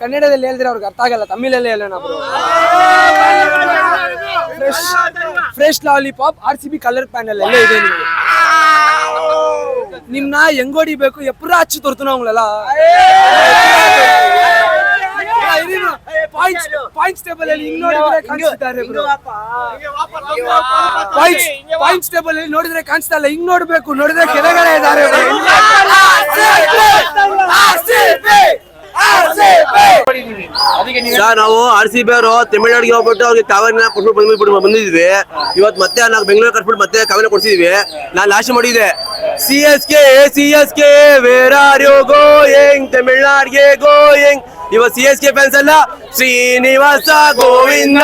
ಕನ್ನಡದಲ್ಲಿ ಹೇಳಿದ್ರೆ ಅವ್ರಿಗೆ ಅರ್ಥ ಆಗಲ್ಲ, ತಮಿಳಲ್ಲಿ ಹೇಳೋಣ bro. Fresh lollipop RCB colour panel ಎಲ್ಲ ಇದೆ ನಿಮ್ಗೆ. ನಿಮ್ನ ಹೆಂಗ್ ಹೊಡಿಬೇಕು ಎಪ್ಪುರ ಹಚ್ಚಿ ತೋರ್ತನ ಅವங்களಲ್ಲ. ಪಾಯಿಂಟ್ಸ್ ಟೇಬಲ್ ಅಲ್ಲಿ ಹಿಂಗ್ ನೋಡಿದ್ರೆ ಕಾಣಿಸ್ತಾರೆ ಬ್ರೋ. ಪಾಯಿಂಟ್ಸ್ ಟೇಬಲ್ ಅಲ್ಲಿ ನೋಡಿದ್ರೆ ಕಾಣಿಸ್ತಾ ಇಲ್ಲ, ಹಿಂಗ್ ನೋಡ್ಬೇಕು, ನೋಡಿದ್ರೆ ಕೆಳಗಡೆ ಇದ್ದಾರೆ. ನಾವು RCB ಅವರು ತಮಿಳ್ನಾಡಿಗೆ ಹೋಗ್ಬಿಟ್ಟು ಅವ್ರಿಗೆ ಕಾವೇರಿನ ಕೊಟ್ಬಿಟ್ಟು ಬಂದಿದ್ವಿ. ಇವತ್ತು ಮತ್ತೆ ನಾವು ಬೆಂಗಳೂರು ಕಟ್ಬಿಟ್ಟು ಮತ್ತೆ ಕಾವೇರಿ ಕೊಡ್ಸಿದ್ವಿ. ನಾನು ಲಾಸ್ಟ್ ಮಾಡಿದ್ದೆ CSK where are you going, ತಮಿಳ್ನಾಡಿಗೆ ಗೋಯಿಂಗ್. ಇವತ್ತು CSK ಫ್ಯಾನ್ಸ್ ಅಲ್ಲ, ಶ್ರೀನಿವಾಸ ಗೋವಿಂದ,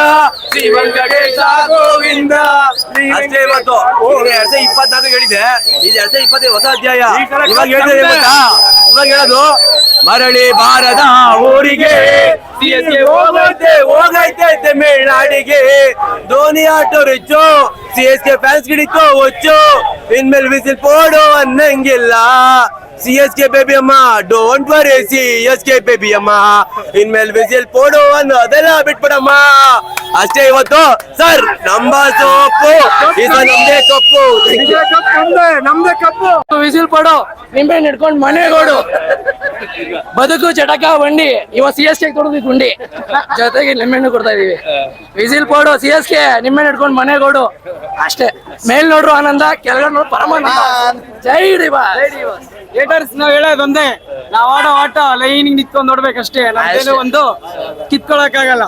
ಶ್ರೀ ವೆಂಕಟೇಶ ಗೋವಿಂದ ಅಷ್ಟೇ. ಇವತ್ತು 2024 ಹೇಳಿದೆ, ಇದು 2025 ಹೊಸ ಅಧ್ಯಾಯ. ಇವಾಗ ಹೇಳಿದ್ರೆ ಇವಾಗ ಹೇಳೋದು ಮರಳಿ ಬಾರದ ಊರಿಗೆ CSK ಹೋಗೈತೆ ತಮಿಳ್ನಾಡಿಗೆ. ಧೋನಿ ಆಟೋ ರಿಚ್ಚು, CSK ಫ್ಯಾನ್ಸ್ ಗಿಡಿತು ಹುಚ್ಚು, ಇನ್ಮೇಲೆ ವಿಸಿಲ್ ಪೋಡು ಅನ್ನಂಗಿಲ್ಲ. CSK ಬೇಬಿ ಅಮ್ಮ ಡೋಂಟ್ ವರಿ, CSK ಬೇಬಿ ಅಮ್ಮ ಇನ್ಮೇಲೆ ವಿಸಿಲ್ ಪೋಡು ಅನ್ನೋದೆಲ್ಲ ಬಿಟ್ಬಿಡಮ್ಮ. ಅಷ್ಟೇ ಇವತ್ತು ಸರ್, ನಮ್ಮ ಸೋಪು ನಮ್ದೇ ಕಪ್ಪು, ನಮ್ದೇ ಕಪ್ಪು. ವಿಸಿಲ್ ಪಡೋ, ನಿಂಬೆ ಹಿಡ್ಕೊಂಡು ಮನೆಗೋಡು, ಬದುಕು ಚಟಕ ಬಂಡಿ. ಇವತ್ತು CSK ಕೊಡೋದು ಗುಂಡಿ, ಜೊತೆಗೆ ನಿಂಬೆಣ್ಣು ಕೊಡ್ತಾ ಇದೀವಿ. ವಿಸಿಲ್ ಪೋಡು CSK, ನಿಂಬೆಣ್ಣು ಹಿಡ್ಕೊಂಡು ಮನೆಗೋಡು ಅಷ್ಟೇ. ಮೇಲ್ ನೋಡ್ರು ಆನಂದ, ಕೆಳಗಡೆ ನೋಡ್ರು ಪರಮಾನಂದ. ಜೈ ಡಿವಾ. ಏಟರ್ಸ್ ನಾವ್ ಹೇಳೋದೊಂದೇ, ನಾವ್ ಆಡೋ ಆಟ ಲೈನಿಂಗ್ ನಿಂತ್ಕೊಂಡ್ ನೋಡ್ಬೇಕಷ್ಟೇ. ನಮ್ದೇನು ಒಂದು ಕಿತ್ಕೊಳಕ್ ಆಗಲ್ಲ.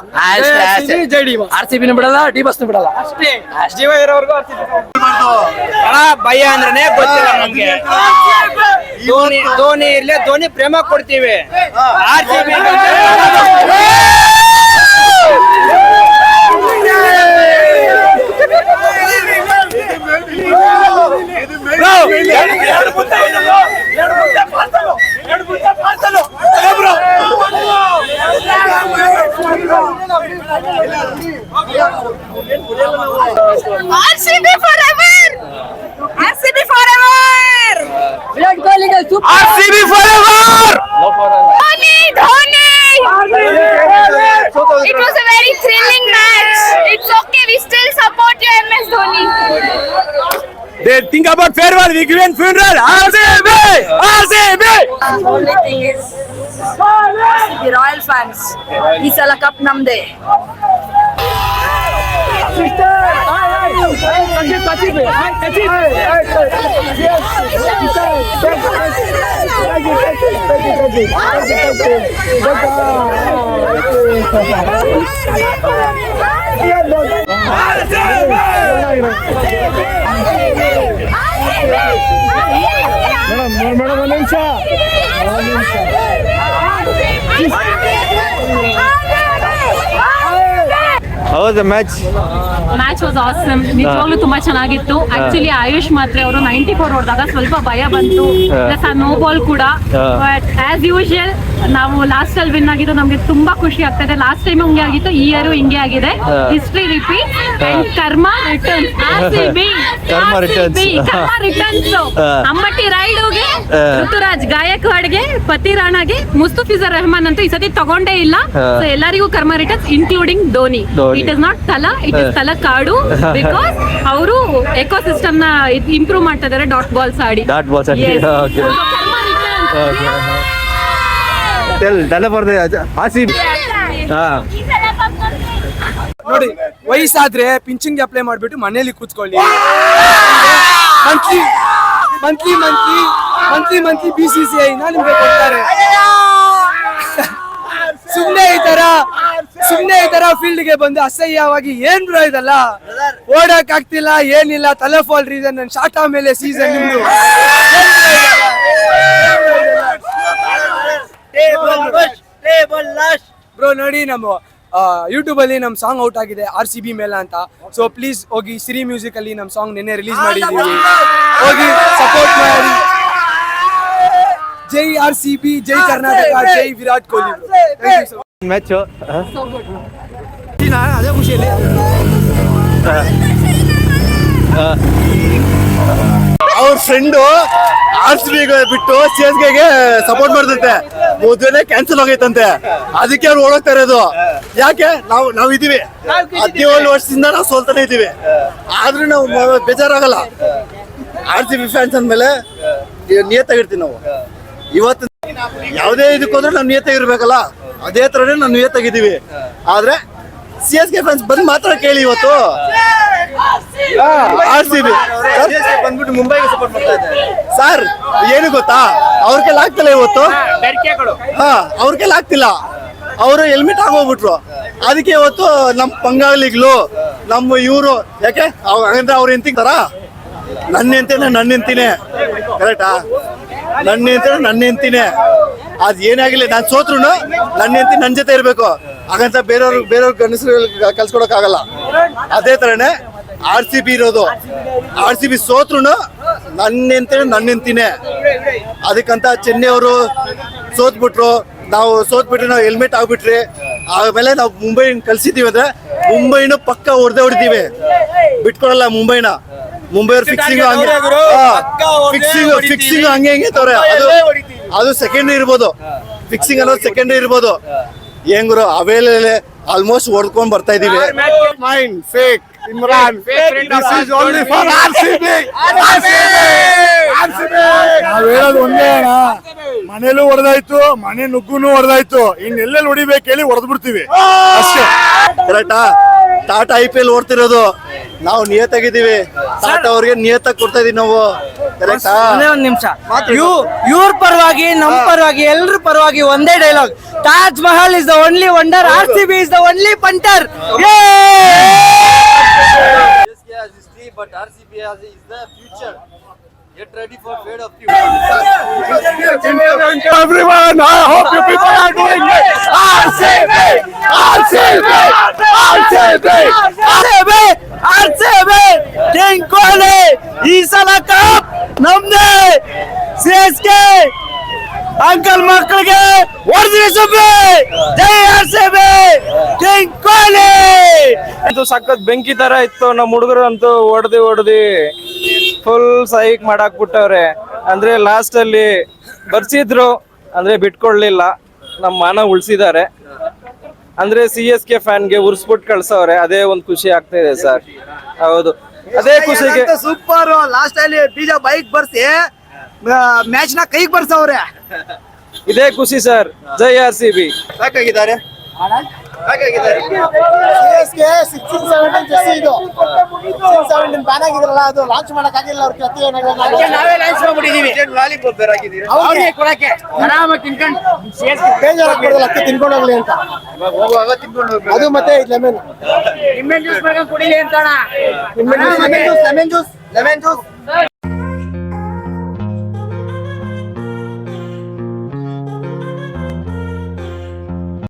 ಜೈ ಡಿವಾ. RCB ಬಿಡಲ್ಲ, ಡಿ ಬಸ್ ಬಿಡಲ್ಲ ಅಷ್ಟೇ. ಜೀವ ಇರೋವರೆಗೂ ಭಯ ಅಂದ್ರೆ ಗೊತ್ತಿಲ್ಲ ನಮ್ಗೆ. ಧೋನಿ ಇರ್ಲಿ, ಧೋನಿ ಪ್ರೇಮ ಕೊಡ್ತೀವಿ. RCB forever! RCB forever! Virat Kohli RCB forever! Dhoni! It was a very thrilling match. It's okay, we still support you, MS Dhoni. They think about farewell, we give funeral. RCB! Only thing is, the Royal fans, ಈ ಸಲ cup ನಮ್ದೇ. Madam ಒಂದು ನಿಮಿಷ. ಹೌದು match was awesome. ನಿಜವಾಗ್ಲೂ ತುಂಬಾ ಚೆನ್ನಾಗಿತ್ತು. Actually AYUSH ಮಾತ್ರ ಅವರು 94 ಹೊಡೆದಾಗ ಸ್ವಲ್ಪ ಭಯ ಬಂತು, ಪ್ಲಸ್ ಆ ನೋ ಬಾಲ್ ಕೂಡ. ಬಟ್ ಆಸ್ ಯೂಶುವಲ್ ನಾವು ಲಾಸ್ಟ್ ಅಲ್ಲಿ ವಿನ್ ಆಗಿದ್ದು ನಮ್ಗೆ ತುಂಬಾ ಖುಷಿ ಆಗ್ತದೆ. ಲಾಸ್ಟ್ ಟೈಮ್ ಹಂಗೆ ಆಗಿತ್ತು, ಈ ಇಯರ್ ಹಿಂಗೆ ಆಗಿದೆ. ಹಿಸ್ಟ್ರಿ ರಿಪೀಟ್ ಅಂಡ್ ಕರ್ಮ ರಿಟರ್ನ್ಸ್. ಕರ್ಮ ರಿಟರ್ನ್ಸ್. ಅಂಬಟ್ಟಿ ರೈಡುಗೆ, ಋತುರಾಜ್ ಗಾಯಕ್ವಾಡ್ಗೆ, ಪತಿ ರಾಣಾಗೆ, ಮುಸ್ತಫಿಜುರ್ ರೆಹಮಾನ್ ಅಂತೂ ಈ ಸತಿ ತಗೊಂಡೇ ಇಲ್ಲ. ಸೊ ಎಲ್ಲರಿಗೂ ಕರ್ಮ returns, including Dhoni. It is not ತಲಾ, ಇಟ್ ಇಸ್ ತಲಕಾಡು. ಬಿಕಾಸ್ ಅವರು ಎಕೋ ಸಿಸ್ಟಮ್ ನ ಇಂಪ್ರೂವ್ ಮಾಡ್ತಾ ಇದಾರೆ ಡಾಟ್ ಬಾಲ್ಸ್ ಆಡಿ. ನೋಡಿ, ವಯಸ್ಸಾದ್ರೆ ಪಿಂಚಿಂಗ್ ಅಪ್ಲೈ ಮಾಡ್ಬಿಟ್ಟು ಮನೇಲಿ ಕೂತ್ಕೊಳ್ಳಿ. ಮಂತ್ಲಿ BCCI ನಿಮ್ಗೆ ಕೊಡ್ತಾರೆ. ಸುಮ್ನೆ ಈ ತರ ಫೀಲ್ಡ್ ಗೆ ಬಂದು ಅಸಹ್ಯವಾಗಿ ಏನ್ ಬ್ರೋ ಇದಲ್ಲ, ಓಡಕ್ ಆಗ್ತಿಲ್ಲ, ಏನಿಲ್ಲ, ತಲೆ ಫಾಲ್ ರೀಸನ್. ನನ್ ಶಾರ್ಟ್ ಆಮೇಲೆ ಸೀಸನ್ ನಿಮ್ದು ಬ್ರೋ. ನೋಡಿ, ನಮ್ಮ ಯೂಟ್ಯೂಬ್ ಅಲ್ಲಿ ನಮ್ ಸಾಂಗ್ ಔಟ್ ಆಗಿದೆ RCB ಮೇಲ ಅಂತ. ಸೊ ಪ್ಲೀಸ್ ಹೋಗಿ ಸಿರಿ ಮ್ಯೂಸಿಕ್ ಅಲ್ಲಿ ನಮ್ ಸಾಂಗ್ ನಿನ್ನೆ ರಿಲೀಸ್ ಮಾಡಿದೀವಿ, ಹೋಗಿ ಸಪೋರ್ಟ್ ಮಾಡಿ. ಜೈ RCB, ಜೈ ಕರ್ನಾಟಕ, ಜೈ ವಿರಾಟ್ ಕೊಹ್ಲಿ. ಮ್ಯಾಚ್ ಅದೇ ಖುಷಿಯಲ್ಲಿ ಅವ್ರ ಫ್ರೆಂಡು RCB ಬಿಟ್ಟು CSK ಸಪೋರ್ಟ್ ಮಾಡ್ತಂತೆ. ಮದುವೆನೇ ಕ್ಯಾನ್ಸಲ್ ಆಗೈತಂತೆ, ಅದಕ್ಕೆ ಅವ್ರು ಓಡೋಗ್ತಾ ಇರೋದು. ಯಾಕೆ ನಾವು ಇದೀವಿ 17 ವರ್ಷದಿಂದ ನಾವು ಸೋಲ್ತಾನೆ ಇದೀವಿ, ಆದ್ರೂ ನಾವು ಬೇಜಾರಾಗಲ್ಲ. RCB ಫ್ಯಾನ್ಸ್ ಅಂದ್ಮೇಲೆ ನಿಯತ್ತಾಗಿರ್ತೀವಿ ನಾವು. ಇವತ್ತು ಯಾವುದೇ ಇದಕ್ಕೋದ್ರೆ ನಾವು ನಿಯತ್ತಾಗಿರ್ಬೇಕಲ್ಲ, ಅದೇ ತರನೇ ನಾವು ನಿಯತ್ತಾಗಿದ್ದೀವಿ. ಆದ್ರೆ CSK ಫ್ಯಾನ್ಸ್ ಬಂದು ಮಾತ್ರ ಕೇಳಿ ಇವತ್ತು. RCB ಬಂದ್ಬಿಟ್ಟು ಮುಂಬೈಗೆ ಸಪೋರ್ಟ್ ಮಾಡ್ತಾ ಇದ್ದಾರೆ ಸರ್, ಏನು ಗೊತ್ತಾ, ಅವ್ರ ಕೈಲಿ ಆಗ್ತಿಲ್ಲ ಇವತ್ತು. ಅವ್ರ ಕೈಲಿ ಆಗ್ತಿಲ್ಲ, ಅವರು ಹೆಲ್ಮೆಟ್ ಆಗೋಗ್ಬಿಟ್ರು. ಅದಕ್ಕೆ ಇವತ್ತು ನಮ್ಮ ಪಂಗಾಳಿಗಳು ನಮ್ಮ ಇವರು ಯಾಕೆ ಹಂಗಂದ್ರೆ ಅವ್ರು ಎಂತಿಂತಾರ, ನನ್ನ ಹೆಂಡ್ತಿನೇ ಕರೆಕ್ಟಾ, ನನ್ನ ಹೆಂಡ್ತಿನೇ. ಅದ್ ಏನಾಗಿಲ್ಲ, ನಾನು ಸೋತ್ರು ನನ್ನ ಹೆಂಡ್ತಿ ನನ್ನ ಜೊತೆ ಇರ್ಬೇಕು, ಹಾಗಂತ ಬೇರೆಯವ್ರ ಗಂಡಸರು ಕಲ್ಸ್ಕೊಡಕ್ ಆಗಲ್ಲ. ಅದೇ ತರನೇ RCB ಇರೋದು. RCB ಸೋತ್ರು ನನ್ನ ಹೆಂಡ್ತಿನೇ. ಅದಕ್ಕಂತ ಚೆನ್ನೈ ಅವರು ಸೋತ್ಬಿಟ್ರು, ನಾವು ಹೆಲ್ಮೆಟ್ ಆಗ್ಬಿಟ್ರಿ. ಆಮೇಲೆ ನಾವು ಮುಂಬೈ ಕಲ್ಸಿದೀವಿ ಅಂದ್ರೆ ಮುಂಬೈನ ಪಕ್ಕ ಹೊಡೆದಿದ್ದೀವಿ, ಬಿಟ್ಕೊಡಲ್ಲ ಮುಂಬೈನ. ಮುಂಬೈ ಫಿಕ್ಸಿಂಗ್ ಹಂಗೆ ತವ್ರೆ. ಅದು ಸೆಕೆಂಡ್ರಿ ಇರ್ಬೋದು, ಫಿಕ್ಸಿಂಗ್ ಅನ್ನೋದು ಸೆಕೆಂಡ್ರಿ ಇರ್ಬೋದು. ಹೆಂಗ್ರು ಅವೇಲೆ ಆಲ್ಮೋಸ್ಟ್ ಹೊಡ್ಕೊಂಡ್ ಬರ್ತಾ ಇದೀವಿ. Mind fake Imran, this is only for RCB. ನಾವ್ ಹೇಳೋದು ಒಂದೇ ಅಣ್ಣ, ಮನೇಲೂ ಹೊಡೆದಾಯ್ತು, ಮನೆ ನುಗ್ಗುನು ಹೊಡೆದಾಯ್ತು, ಇನ್ನೆಲ್ಲೆಲ್ಲಿ ಹೊಡಿಬೇಕು ಹೇಳಿ ಹೊಡೆದ್ಬಿಡ್ತೀವಿ ಅಷ್ಟೇ. ಕರೆಕ್ಟಾ? ಟಾಟಾ IPL ಓಡ್ತಿರೋದು, ನಾವು ನಿಯತ್ತಾಗಿದ್ದೀವಿ. ಟಾಟಾ ಅವ್ರಿಗೆ ನಿಯತ್ತಾಗಿ ಕೊಡ್ತಾ ಇದೀವಿ ನಾವು. ಕರೆಕ್ಟಾ? ಒಂದ್ ನಿಮಿಷ, ಇವ್ರ ಪರವಾಗಿ ನಮ್ಮ ಪರವಾಗಿ ಎಲ್ರ ಪರವಾಗಿ ಒಂದೇ dialogue, Taj Mahal is the only wonder, RCB is the only punter. has history, but RCB is the future. Get ready for fate of future. Everyone, I hope you people are doing it. RCB, RCB, RCB, RCB, King Kohli, ಈ ಸಲ cup ನಮ್ದೇ. CSK uncle ಮಕ್ಕಳಿಗೆ ಹೊಡೆದ್ರಿ ಸುಬ್ಬಿ. ಜೈ RCB, king Kohli. ಇದು ಸಖತ್ ಬೆಂಕಿ ತರ ಇತ್ತು. ನಮ್ಮ ಹುಡುಗರು ಅಂತೂ ಹೊಡೆದಿ ಫುಲ್ ಸೈಕ್ ಮಾಡಾಕ್ಬಿಟ್ಟವ್ರೆ. ಅಂದ್ರೆ ಲಾಸ್ಟ್ ಅಲ್ಲಿ ಬರ್ಸಿದ್ರು, ಅಂದ್ರೆ ಬಿಟ್ಕೊಡ್ಲಿಲ್ಲ, ನಮ್ಮ ಮಾನ ಉಳಿಸಿದ್ದಾರೆ. ಅಂದ್ರೆ CSK ಫ್ಯಾನ್ಗೆ ಉರ್ಸ್ಬಿಟ್ಟು ಕಳ್ಸವ್ರೆ. ಅದೇ ಒಂದು ಖುಷಿ ಆಗ್ತಾ ಇದೆ ಸರ್. ಹೌದು, ಅದೇ ಖುಷಿಗೆ ಸೂಪರ್. ಲಾಸ್ಟ್ ಅಲ್ಲಿ ಬೀಜ ಬೈಕ್ ಬರ್ಸಿ ಮ್ಯಾಚ್ ನ ಕೈಗೆ ಬರ್ಸವ್ರೆ. ಇದೇ ಖುಷಿ ಸರ್. ಜೈ RCB. ಸಾಕಾಗಿದ್ದಾರೆ. CSK 16-17 ಜೆರ್ಸಿ ಇದು 16-17 ಬ್ಯಾನ್ ಆಗಿದ್ರಲ್ಲ, ಅದು ಲಾಂಚ್ ಮಾಡಕ್ ಆಗಿಲ್ಲ. ಅವ್ರ ಕತ್ತಿ ನಾವೇ ಲಾಂಚ್ ಮಾಡ್ಬಿಟ್ಟಿದೀವಿ ಅವ್ರಿಗೆ ಕೊಡಕ್ಕೆ. ಆರಾಮಾಗಿ ತಿನ್ಕೊಂಡು ಬೇಜಾರಾಗ್ಬಿಡಲ್ಲ, ಅಕ್ಕಿ ತಿನ್ಕೊಂಡು ಹೋಗ್ಲಿ ಅಂತ. ಅದು ಮತ್ತೆ ಲೆಮನ್ ನಿಂಬೆ ಜ್ಯೂಸ್ ಮಾಡ್ಕೊಂಡು ಕುಡಿಲಿ ಅಂತ. Lemon juice